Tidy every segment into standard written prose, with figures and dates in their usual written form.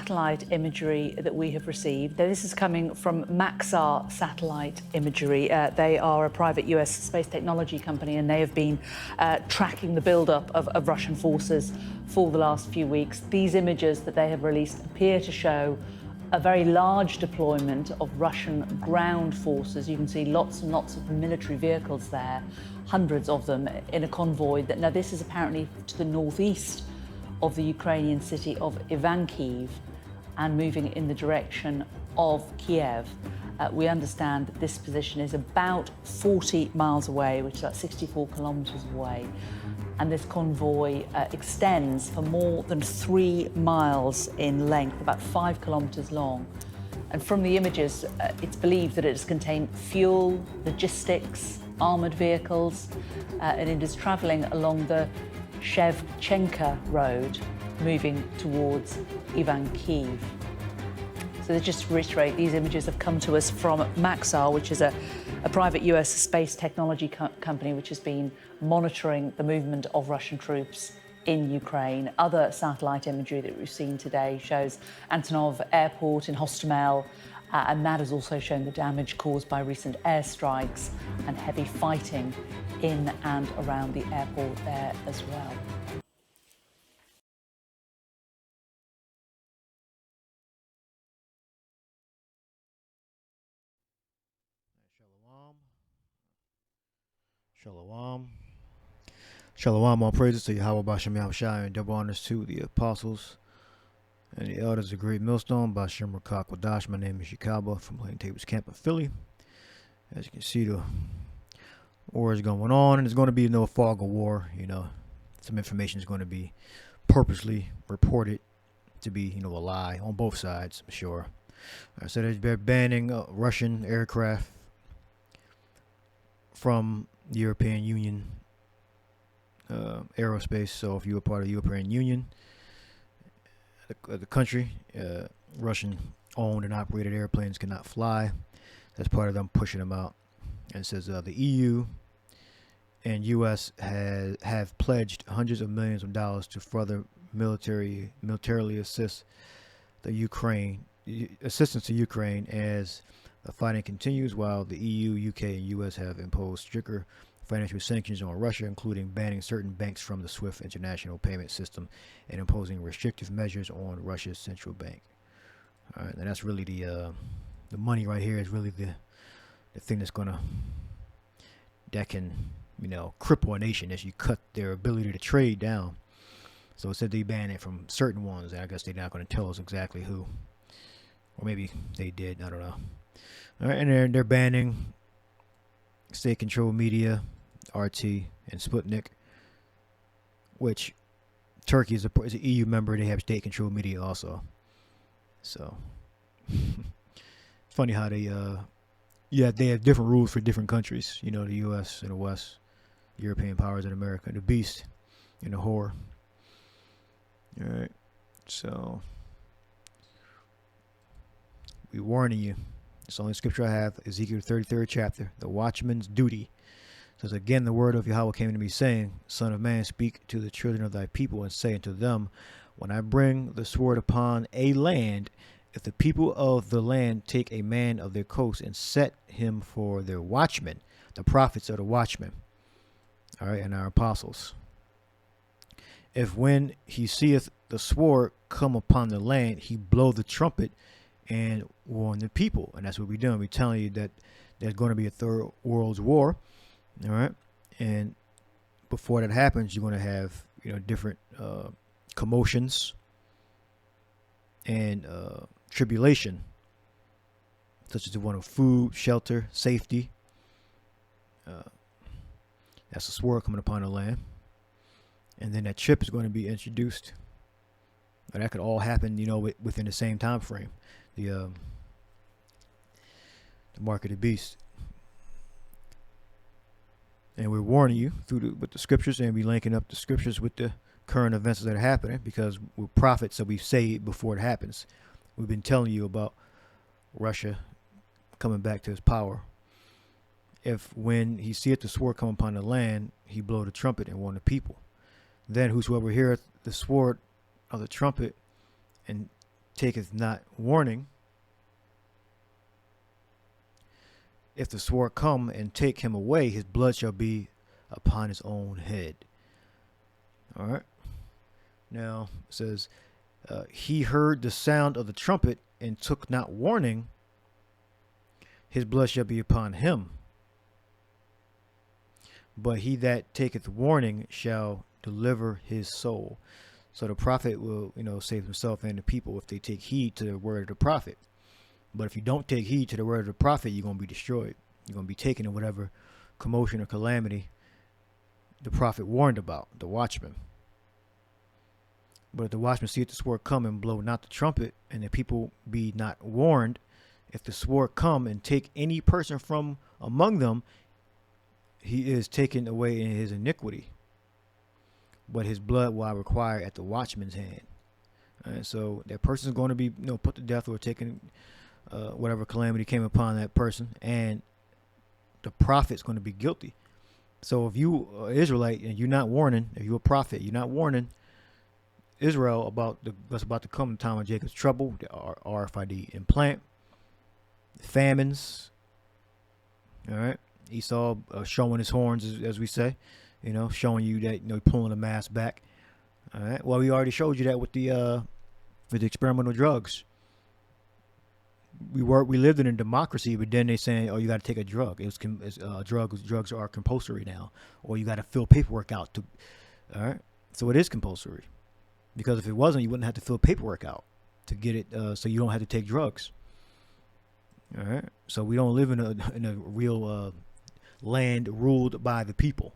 satellite imagery that we have received. This is coming from Maxar Satellite Imagery. They are a private US space technology company, and they have been tracking the buildup of Russian forces for the last few weeks. These images that they have released appear to show a very large deployment of Russian ground forces. You can see lots and lots of military vehicles there, hundreds of them in a convoy. Now, this is apparently to the northeast of the Ukrainian city of Ivankiv and moving in the direction of Kiev. We understand that this position is about 40 miles away, which is about 64 kilometers away. And this convoy extends for more than 3 miles in length, about 5 kilometers long. And from the images, it's believed that it has contained fuel, logistics, armored vehicles, and it is traveling along the Shevchenka Road, moving towards Ivankiv. So just to reiterate, these images have come to us from Maxar, which is a private US space technology company which has been monitoring the movement of Russian troops in Ukraine. Other satellite imagery that we've seen today shows Antonov Airport in Hostomel, and that has also shown the damage caused by recent airstrikes and heavy fighting in and around the airport there as well. Shalom. Shalom, all praises to Yahweh Bashem Yahushua, and double honors to the apostles and the elders of Great Millstone, Bashem Rakak Wadash. My name is Shikaba from Plain Tables Camp in Philly. As you can see, the war is going on, and there's going to be no fog of war. You know, some information is going to be purposely reported to be, a lie on both sides, I'm sure. So they're banning Russian aircraft from the European Union aerospace. So if you're a part of the European Union, the country, Russian owned and operated airplanes cannot fly. That's part of them pushing them out. And it says the EU and US have pledged hundreds of millions of dollars to further militarily assist assistance to Ukraine as the fighting continues, while the EU, UK, and US have imposed stricter financial sanctions on Russia, including banning certain banks from the SWIFT international payment system and imposing restrictive measures on Russia's central bank. All right, and that's really the money right here is really the thing that can cripple a nation as you cut their ability to trade down. So it said they banned it from certain ones, and I guess they're not going to tell us exactly who, or maybe they did. I don't know. All right, and they're banning state-controlled media, RT, and Sputnik, which Turkey is an EU member. They have state-controlled media also. So funny how they have different rules for different countries. The U.S. and the West, European powers in America, the beast and the whore. All right, so we warning you. It's the only scripture I have, Ezekiel 33rd chapter, the watchman's duty. It says, again, the word of Yahweh came to me, saying, Son of man, speak to the children of thy people, and say unto them, when I bring the sword upon a land, if the people of the land take a man of their coast and set him for their watchmen, the prophets are the watchmen, all right, and our apostles. If when he seeth the sword come upon the land, he blow the trumpet and warn the people. And that's what we're doing. We're telling you that there's going to be a third world war. All right. And before that happens, you're going to have, different commotions and tribulation, such as the one of food, shelter, safety. That's a sword coming upon the land. And then that chip is going to be introduced. But that could all happen, within the same time frame. The mark of the beast. And we're warning you with the scriptures, and we're linking up the scriptures with the current events that are happening, because we're prophets, so we say it before it happens. We've been telling you about Russia coming back to his power. If when he seeth the sword come upon the land, he blow the trumpet and warn the people. Then whosoever heareth the sword of the trumpet and taketh not warning, if the sword come and take him away, his blood shall be upon his own head. All right. Now it says, he heard the sound of the trumpet and took not warning, his blood shall be upon him. But he that taketh warning shall deliver his soul. So the prophet will, save himself and the people if they take heed to the word of the prophet. But if you don't take heed to the word of the prophet, you're going to be destroyed. You're going to be taken in whatever commotion or calamity the prophet warned about, the watchman. But if the watchman seeth the sword come and blow not the trumpet, and the people be not warned, if the sword come and take any person from among them, he is taken away in his iniquity. But his blood will I require at the watchman's hand. And so that person is going to be put to death or taken, whatever calamity came upon that person, and the prophet's going to be guilty. So if you are Israelite and you're not warning, if you're a prophet, you're not warning Israel about what's about to come, the time of Jacob's trouble, the RFID implant, famines. All right, Esau showing his horns, as we say, showing you that pulling the mask back. All right. Well, we already showed you that with the experimental drugs. We lived in a democracy, but then they saying, oh, you got to take a drug. Drugs are compulsory now, or you got to fill paperwork out to. All right. So it is compulsory, because if it wasn't, you wouldn't have to fill paperwork out to get it. So you don't have to take drugs. All right. So we don't live in a real land ruled by the people.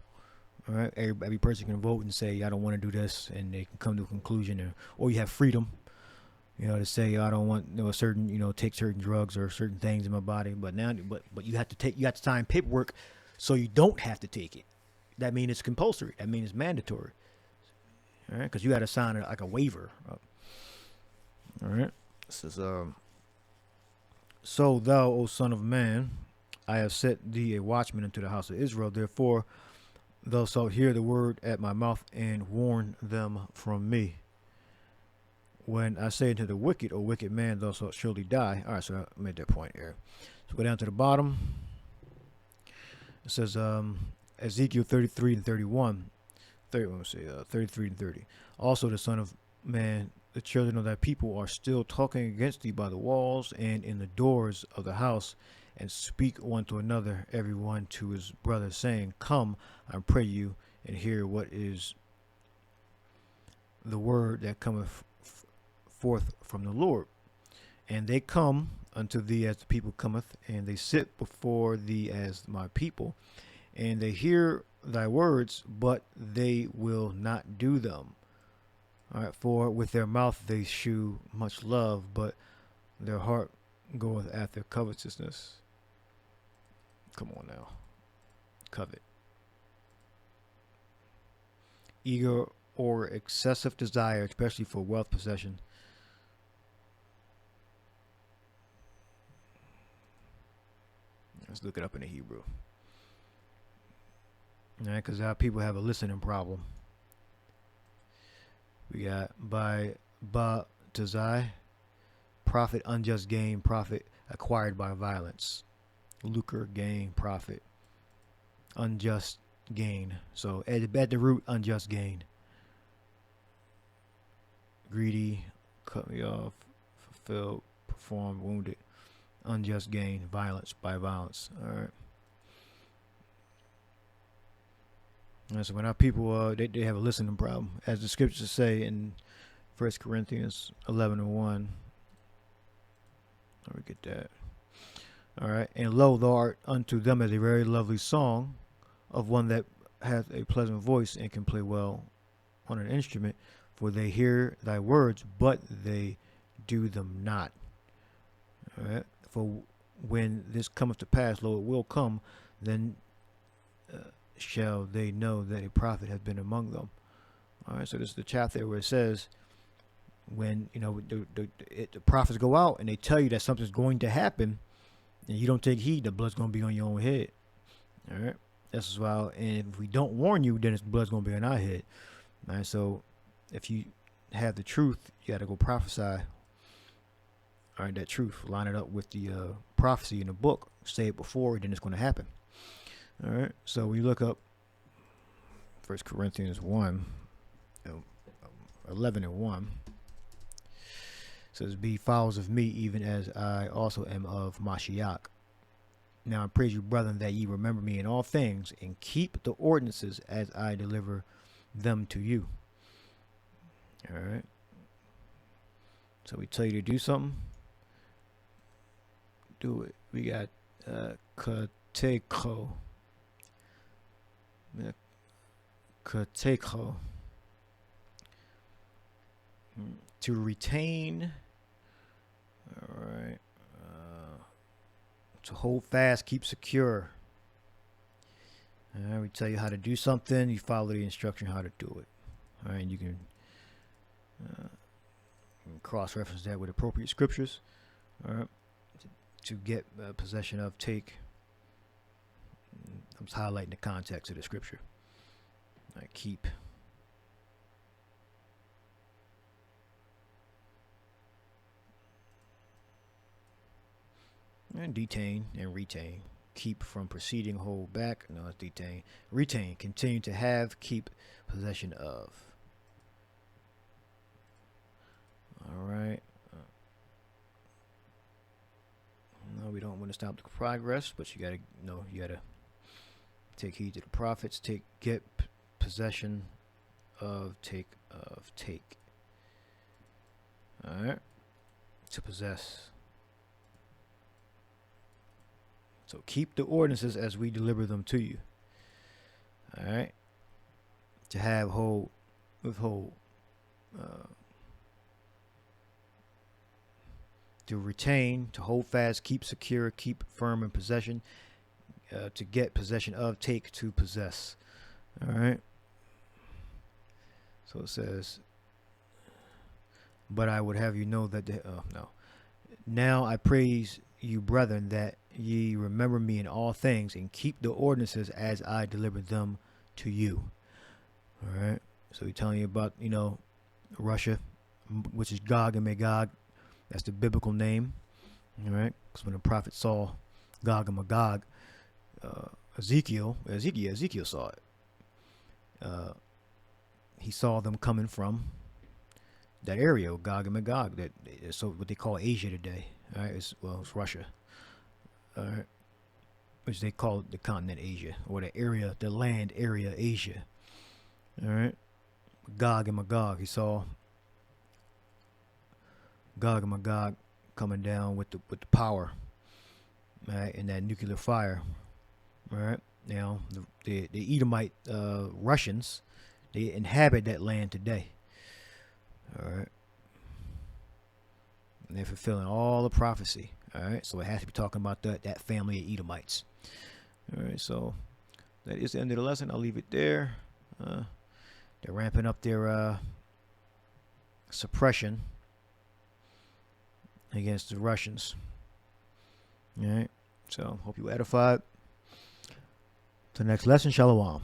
All right. Every person can vote and say, I don't want to do this, and they can come to a conclusion, or you have freedom. To say I don't want a certain take certain drugs or certain things in my body, but you have to sign paperwork so you don't have to take it. That means it's compulsory. That means it's mandatory. All right, because you got to sign like a waiver. All right. This is so thou, O son of man, I have set thee a watchman into the house of Israel. Therefore, thou shalt hear the word at my mouth and warn them from me. When I say unto the wicked, O wicked man, thou shalt surely die. All right, so I made that point here. So go down to the bottom. It says Ezekiel 33 and 31. 33 and 30. Also the son of man, the children of thy people are still talking against thee by the walls and in the doors of the house, and speak one to another, every one to his brother, saying, Come, I pray you, and hear what is the word that cometh forth from the Lord. And they come unto thee as the people cometh, and they sit before thee as my people, and they hear thy words, but they will not do them. All right, for with their mouth they shew much love, but their heart goeth after covetousness. Come on now. Covet. Eager or excessive desire, especially for wealth, possession. Let's look it up in the Hebrew. All right, because our people have a listening problem. We got by tazai, profit, unjust gain, profit acquired by violence. Lucre, gain, profit, unjust gain. So at the root, unjust gain. Greedy, cut me off, fulfilled, performed, wounded. Unjust gain, violence by violence. All right. And so when our people they have a listening problem, as the scriptures say in 1 Corinthians 11 and 1. Let me get that. All right. And lo, thou art unto them as a very lovely song of one that hath a pleasant voice and can play well on an instrument, for they hear thy words, but they do them not. All right. For when this cometh to pass, lo, it will come, then shall they know that a prophet has been among them. All right, so this is the chapter where it says, when the prophets go out and they tell you that something's going to happen, and you don't take heed, the blood's going to be on your own head. All right, this is why. And if we don't warn you, then the blood's going to be on our head. All right, so if you have the truth, you got to go prophesy. All right, that truth, line it up with the prophecy in the book. Say it before, then it's going to happen. All right, so we look up 1 Corinthians 1, 11 and 1. It says, be followers of me, even as I also am of Mashiach. Now I praise you, brethren, that ye remember me in all things, and keep the ordinances as I deliver them to you. All right. So we tell you to do something, do it. We got kateko. Kateko. To retain. All right. To hold fast, keep secure. All right, we tell you how to do something, you follow the instruction how to do it. All right, and you can cross-reference that with appropriate scriptures. All right, to get possession of, take. I'm just highlighting the context of the scripture. All right, keep. And detain and retain. Keep from proceeding, hold back. No, it's detain. Retain, continue to have, keep possession of. All right. No, we don't want to stop the progress, but you gotta know, you gotta take heed to the prophets. Get possession of, take of, take. All right. To possess. So keep the ordinances as we deliver them to you. All right. To have, hold, withhold. To retain, to hold fast, keep secure, keep firm in possession. To get possession of, take, to possess. All right. So it says, but I would have you know that no. Now I praise you, brethren, that ye remember me in all things, and keep the ordinances as I delivered them to you. All right. So he's telling you about, Russia, which is Gog and Magog. That's the biblical name. All right. Because when the prophet saw Gog and Magog, Ezekiel saw it. He saw them coming from that area, Gog and Magog, that so what they call Asia today. All right, it's Russia. All right, which they call the continent Asia, or the area, the land area Asia. All right, Gog and Magog. He saw Gog and Magog coming down with the power, right, and that nuclear fire. All right, now the Edomite Russians, they inhabit that land today. All right. And they're fulfilling all the prophecy. All right. So it has to be talking about that family of Edomites. All right. So that is the end of the lesson. I'll leave it there. They're ramping up their suppression against the Russians. All right. So hope you were edified. To the next lesson. Shalom.